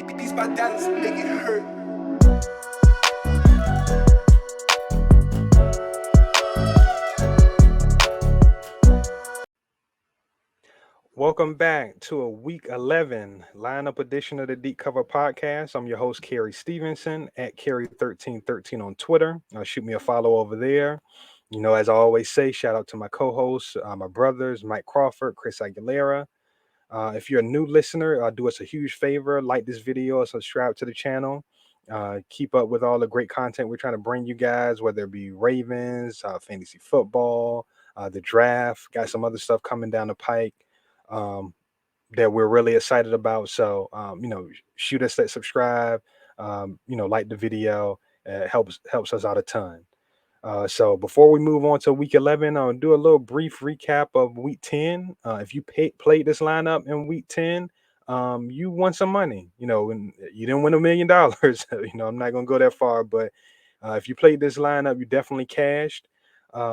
These my Dallas make it hurt. Welcome back to a Week 11 lineup edition of the Deep Cover Podcast. I'm your host, Kerry Stevenson, at Kerry1313 on Twitter. Shoot me a follow over there. As I always say, shout out to my co-hosts, my brothers, Mike Crawford, Chris Aguilera. If you're a new listener, do us a huge favor, like this video or subscribe to the channel. Keep up with all the great content we're trying to bring you guys, whether it be Ravens, fantasy football, the draft, got some other stuff coming down the pike. Um, that we're really excited about. So, shoot us that subscribe, like the video. Helps us out a ton. So before we move on to week 11, I'll do a little brief recap of week 10. If you played this lineup in week 10, you won some money, and you didn't win $1 million. I'm not going to go that far, but if you played this lineup, you definitely cashed.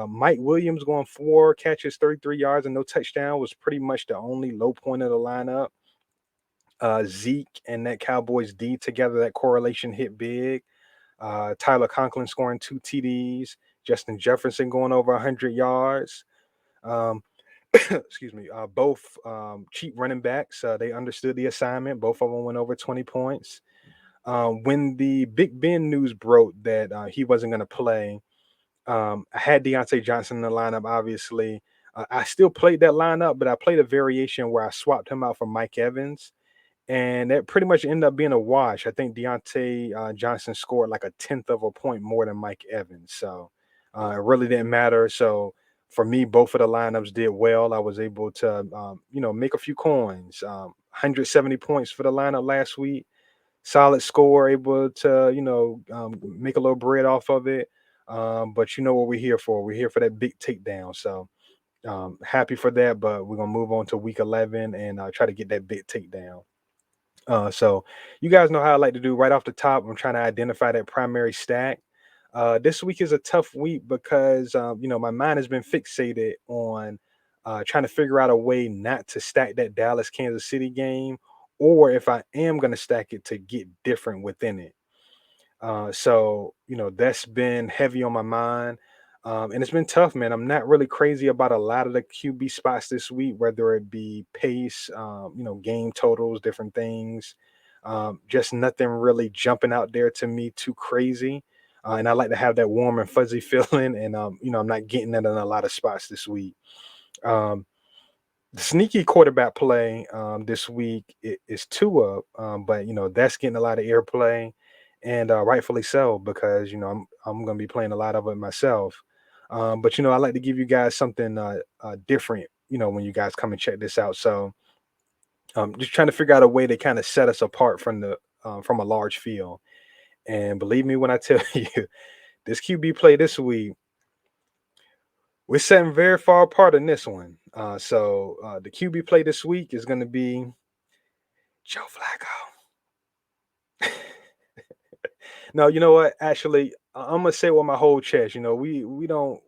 Mike Williams going 4 catches, 33 yards, and no touchdown was pretty much the only low point of the lineup. Zeke and that Cowboys D together, that correlation hit big. Tyler Conklin scoring 2 TDs. Justin Jefferson going over 100 yards. Um, excuse me. Both cheap running backs. They understood the assignment. Both of them went over 20 points. When the Big Ben news broke that he wasn't going to play, I had Deontay Johnson in the lineup, obviously. I still played that lineup, but I played a variation where I swapped him out for Mike Evans. And that pretty much ended up being a wash. I think Deontay Johnson scored like a tenth of a point more than Mike Evans. So it really didn't matter. So for me, both of the lineups did well. I was able to, make a few coins. 170 points for the lineup last week. Solid score, able to, make a little bread off of it. But you know what we're here for. We're here for that big takedown. So happy for that. But we're going to move on to week 11 and try to get that big takedown. So you guys know how I like to do right off the top. I'm trying to identify that primary stack. This week is a tough week because my mind has been fixated on trying to figure out a way not to stack that Dallas Kansas City game, or if I am going to stack it, to get different within it. So that's been heavy on my mind. And it's been tough, man. I'm not really crazy about a lot of the QB spots this week, whether it be pace, game totals, different things. Just nothing really jumping out there to me too crazy. And I like to have that warm and fuzzy feeling. And, I'm not getting that in a lot of spots this week. Um, the sneaky quarterback play this week is Tua, but that's getting a lot of airplay, and rightfully so, because I'm going to be playing a lot of it myself. But I like to give you guys something different. When you guys come and check this out. So just trying to figure out a way to kind of set us apart from a large field. And believe me when I tell you, this QB play this week, we're setting very far apart in this one. So the QB play this week is going to be Joe Flacco. No, you know what? Actually, I'm gonna say with my whole chest. We don't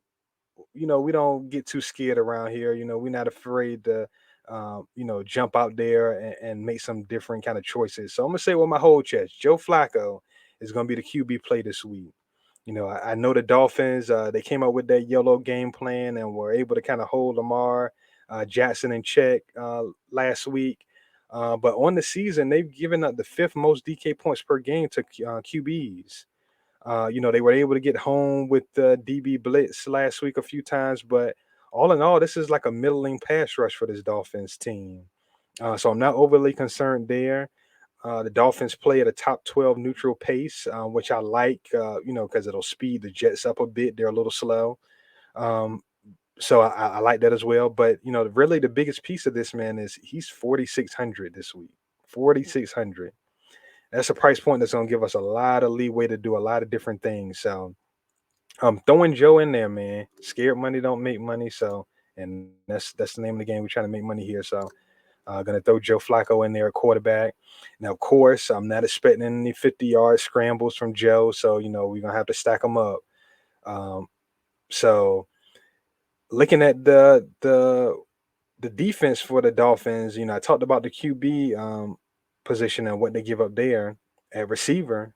get too scared around here. We're not afraid to jump out there and make some different kind of choices. So I'm gonna say with my whole chest, Joe Flacco is gonna be the QB play this week. I know the Dolphins, they came up with that yellow game plan and were able to kind of hold Lamar Jackson in check last week. But on the season, they've given up the fifth most DK points per game to QBs. They were able to get home with the DB blitz last week a few times, but all in all, this is like a middling pass rush for this Dolphins team. So I'm not overly concerned there. The Dolphins play at a top 12 neutral pace, which I like, because it'll speed the Jets up a bit. They're a little slow. Um, so I like that as well. But, really the biggest piece of this, man, is he's 4,600 this week. 4,600. That's a price point that's going to give us a lot of leeway to do a lot of different things. So I'm throwing Joe in there, man. Scared money don't make money. So, and that's the name of the game. We're trying to make money here. So going to throw Joe Flacco in there at quarterback. Now, of course, I'm not expecting any 50-yard scrambles from Joe. So, we're going to have to stack them up. So looking at the defense for the Dolphins, I talked about the QB. position and what they give up there at receiver,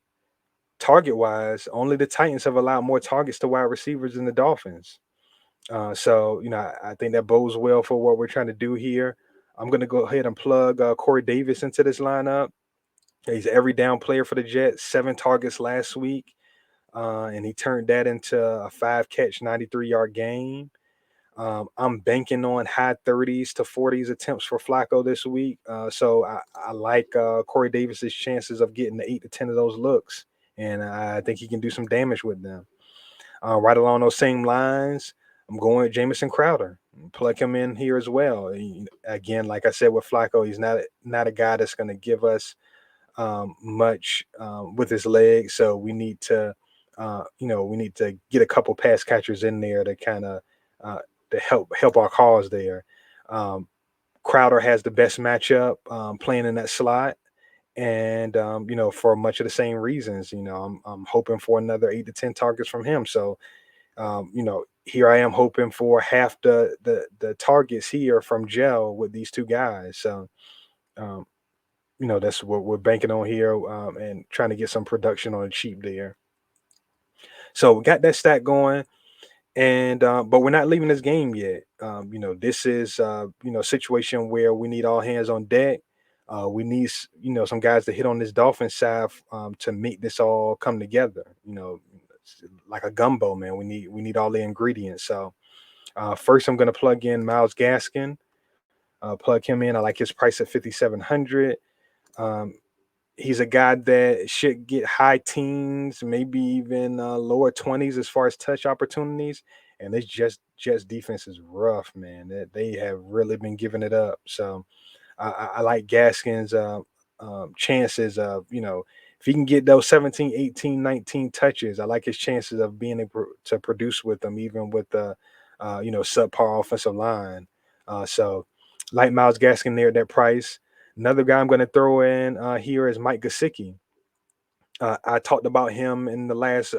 target wise, only the Titans have allowed more targets to wide receivers than the Dolphins. So I think that bodes well for what we're trying to do here. I'm going to go ahead and plug Corey Davis into this lineup. He's an every down player for the Jets, 7 targets last week, and he turned that into a 5 catch, 93-yard game. I'm banking on high 30s to 40s attempts for Flacco this week. So I like Corey Davis's chances of getting the 8 to 10 of those looks, and I think he can do some damage with them. Right along those same lines, I'm going with Jamison Crowder. Plug him in here as well. Again, like I said with Flacco, he's not a guy that's going to give us much with his legs. So we need to get a couple pass catchers in there to kind of to help our cause there. Um, Crowder has the best matchup playing in that slot, and for much of the same reasons. I'm hoping for another 8 to 10 targets from him. So here I am hoping for half the targets here from Gel with these two guys. So um, that's what we're banking on here, and trying to get some production on the cheap there. So we got that stack going, and but we're not leaving this game yet. This is a situation where we need all hands on deck. We need some guys to hit on this Dolphin side to make this all come together. It's like a gumbo, man. We need all the ingredients. So first, I'm going to plug in Miles Gaskin. Plug him in. I like his price at 5,700. Um, he's a guy that should get high teens, maybe even lower 20s as far as touch opportunities. And this Jets defense is rough, man. They have really been giving it up. So I like Gaskin's chances of, if he can get those 17, 18, 19 touches, I like his chances of being able to produce with them, even with the, subpar offensive line. So like Miles Gaskin there at that price. Another guy I'm going to throw in here is Mike Gesicki. I talked about him in the last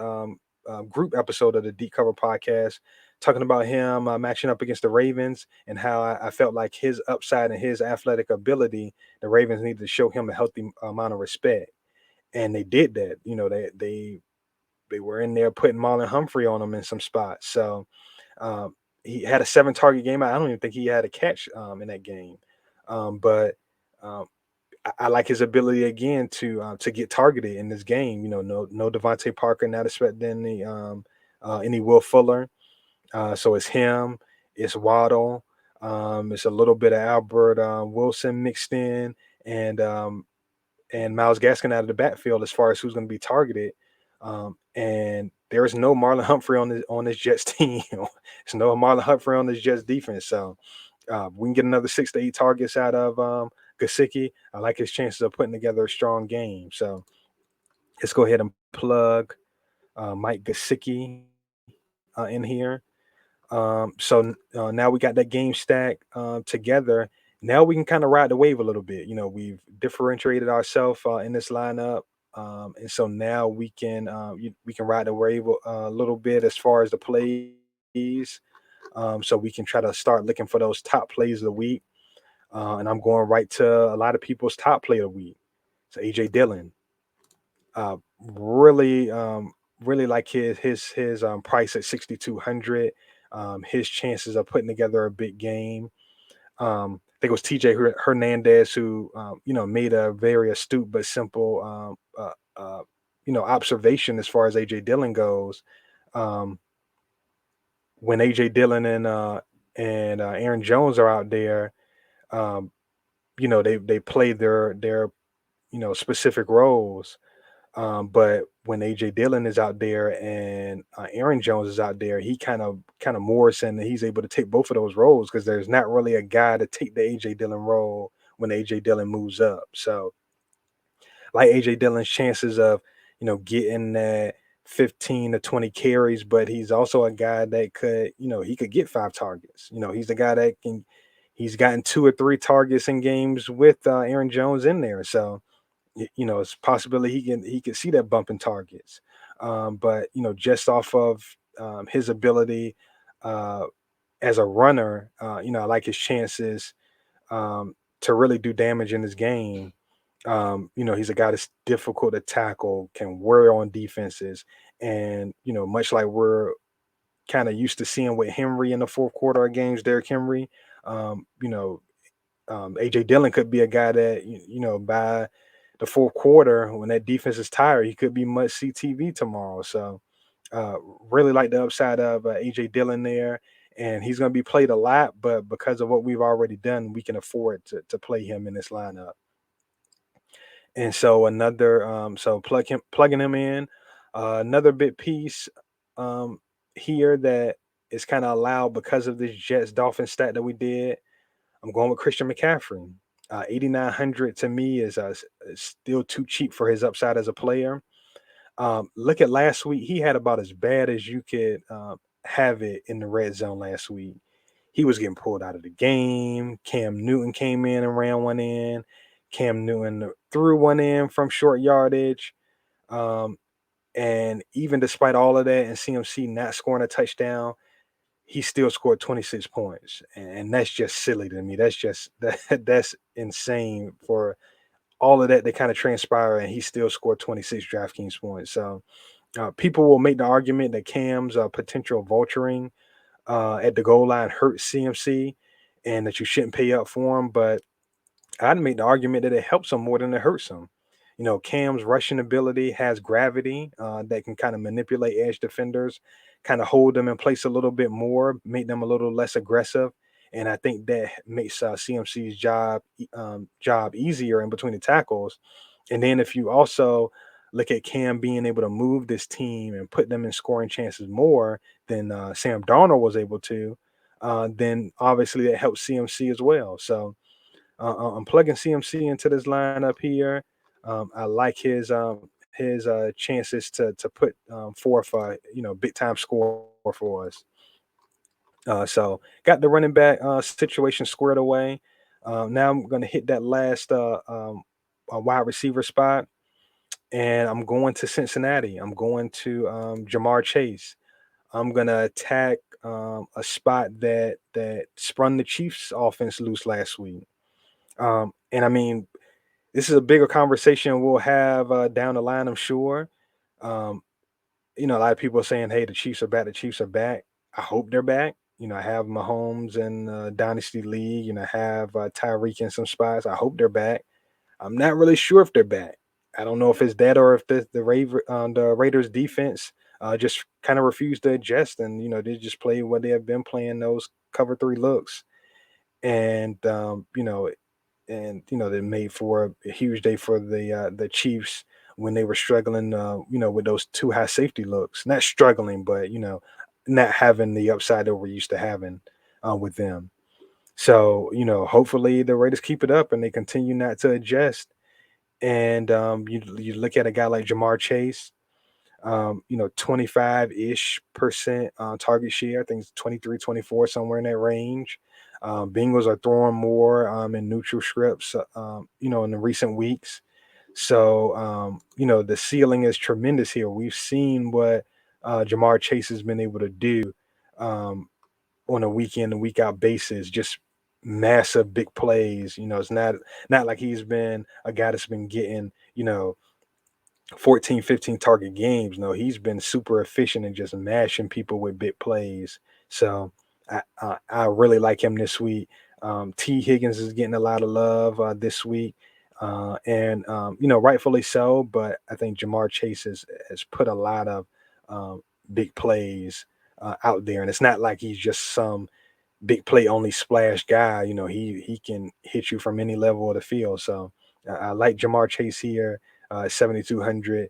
group episode of the Deep Cover podcast, talking about him matching up against the Ravens and how I felt like his upside and his athletic ability, the Ravens needed to show him a healthy amount of respect, and they did that. They were in there putting Marlon Humphrey on him in some spots. So he had a 7 target game. I don't even think he had a catch in that game, but um, I like his ability again to get targeted in this game. No Devontae Parker, not expecting any Will Fuller. So it's him, it's Waddle, it's a little bit of Albert Wilson mixed in, and Miles Gaskin out of the backfield as far as who's going to be targeted. And there is no Marlon Humphrey on this Jets team. There's no Marlon Humphrey on this Jets defense. So we can get another 6 to 8 targets out of Gesicki. I like his chances of putting together a strong game. So let's go ahead and plug Mike Gesicki in here. Now we got that game stack together. Now we can kind of ride the wave a little bit. We've differentiated ourselves in this lineup, and so now we can ride the wave a little bit as far as the plays. So we can try to start looking for those top plays of the week. And I'm going right to a lot of people's top play of the week. So AJ Dillon, really, really like his price at 6,200. His chances of putting together a big game. I think it was TJ Hernandez who made a very astute but simple observation as far as AJ Dillon goes. Um, when AJ Dillon and Aaron Jones are out there, um, they play their specific roles. But when AJ Dillon is out there and Aaron Jones is out there, he kind of moors and he's able to take both of those roles because there's not really a guy to take the AJ Dillon role when AJ Dillon moves up. So like AJ Dillon's chances of getting that 15 to 20 carries, but he's also a guy that he could get 5 targets. He's the guy that he's gotten 2 or 3 targets in games with Aaron Jones in there. So it's a possibility he can see that bump in targets. But just off of his ability uh, as a runner, I like his chances to really do damage in this game. He's a guy that's difficult to tackle, can wear on defenses, and much like we're kind of used to seeing with Henry in the fourth quarter of games, Derrick Henry. Um, you know, AJ Dillon could be a guy that by the fourth quarter when that defense is tired, he could be must see TV tomorrow. So uh, really like the upside of AJ Dillon there, and he's going to be played a lot, but because of what we've already done, we can afford to play him in this lineup. And so so plugging him in, another big piece um, here that is kind of allowed because of this Jets Dolphins stat that we did. I'm going with Christian McCaffrey. 8,900 to me is still too cheap for his upside as a player. Look at last week; he had about as bad as you could have it in the red zone last week. He was getting pulled out of the game. Cam Newton came in and ran one in. Cam Newton threw one in from short yardage. Um, and even despite all of that and CMC not scoring a touchdown, he still scored 26 points. And that's just silly to me. That's just that's insane for all of that to kind of transpire and he still scored 26 DraftKings points. So people will make the argument that Cam's potential vulturing at the goal line hurts CMC and that you shouldn't pay up for him. But I'd make the argument that it helps him more than it hurts him. Cam's rushing ability has gravity that can kind of manipulate edge defenders, kind of hold them in place a little bit more, make them a little less aggressive. And I think that makes CMC's job easier in between the tackles. And then if you also look at Cam being able to move this team and put them in scoring chances more than Sam Darnold was able to, then obviously that helps CMC as well. So I'm plugging CMC into this lineup here. I like his chances to put forth big time score for us. So got the running back situation squared away. Now I'm going to hit that last wide receiver spot, and I'm going to Cincinnati. I'm going to Jamar Chase. I'm gonna attack a spot that sprung the Chiefs' offense loose last week. And I mean, this is a bigger conversation we'll have down the line, I'm sure. Um, a lot of people are saying, "Hey, the Chiefs are back. The Chiefs are back." I hope they're back. I have Mahomes in Dynasty League, and I have Tyreek in some spots. I hope they're back. I'm not really sure if they're back. I don't know if it's that or if the Raiders defense just kind of refused to adjust, and they just play what they have been playing, those cover three looks, and they made for a huge day for the Chiefs when they were struggling, with those two high safety looks. Not struggling, but not having the upside that we're used to having with them. So hopefully the Raiders keep it up and they continue not to adjust. And you look at a guy like Jamar Chase. 25-ish% target share. I think it's 23, 24, somewhere in that range. Bengals are throwing more in neutral scripts, in the recent weeks. So, the ceiling is tremendous here. We've seen what Jamar Chase has been able to do um, on a week in and week out basis, just massive big plays. It's not like he's been a guy that's been getting, 14, 15 target games. No, he's been super efficient and just mashing people with big plays. So I really like him this week. T. Higgins is getting a lot of love this week. And rightfully so, but I think Jamar Chase has put a lot of big plays out there. And it's not like he's just some big play only splash guy. He can hit you from any level of the field. So I like Jamar Chase here, 7,200.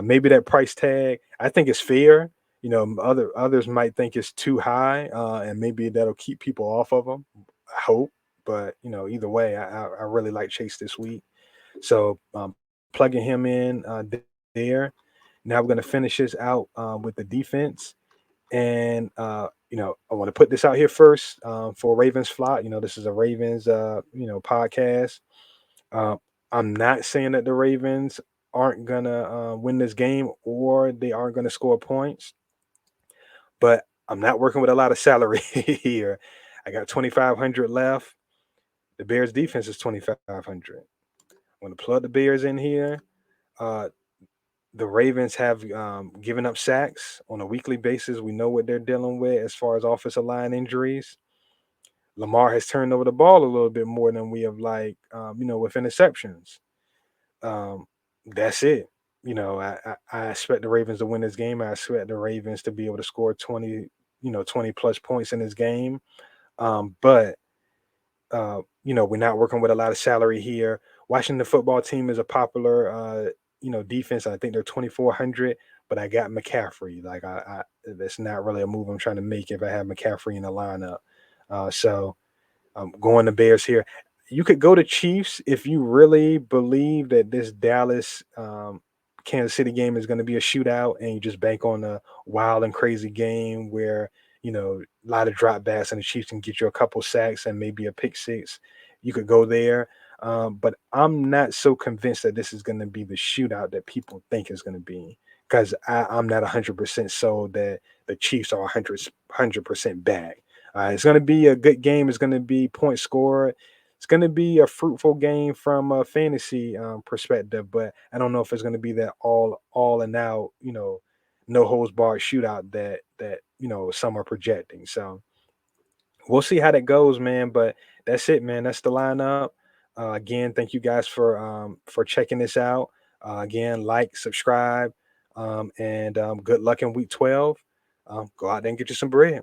Maybe that price tag, I think it's fair. Others might think it's too high, and maybe that'll keep people off of them. I hope, but either way, I really like Chase this week. So plugging him in there. Now we're going to finish this out with the defense. And I want to put this out here first for Ravens Flock. This is a Ravens podcast. Uh, I'm not saying that the Ravens aren't gonna win this game or they aren't gonna score points, but I'm not working with a lot of salary here. I got 2,500 left. The Bears defense is 2,500. I'm going to plug the Bears in here. Uh, the Ravens have given up sacks on a weekly basis. We know what they're dealing with as far as offensive line injuries. Lamar has turned over the ball a little bit more than we have with interceptions. Um, that's it. I expect the Ravens to win this game. I expect the Ravens to be able to score 20 plus points in this game. But we're not working with a lot of salary here. Washington football team is a popular, defense. I think they're 2,400, but I got McCaffrey. That's not really a move I'm trying to make if I have McCaffrey in the lineup. So going to Bears here. You could go to Chiefs if you really believe that this Dallas Kansas City game is going to be a shootout, and you just bank on a wild and crazy game where a lot of dropbacks and the Chiefs can get you a couple sacks and maybe a pick six. You could go there, but I'm not so convinced that this is going to be the shootout that people think is going to be because I'm not 100% sold that the Chiefs are 100% back. It's going to be a good game. It's going to be point scored. It's going to be a fruitful game from a fantasy perspective, but I don't know if it's going to be that all and out, no holds barred shootout that some are projecting. So we'll see how that goes, man. But that's it, man. That's the lineup. Again, thank you guys for checking this out. Again, like, subscribe, and good luck in week 12. Go out there and get you some bread.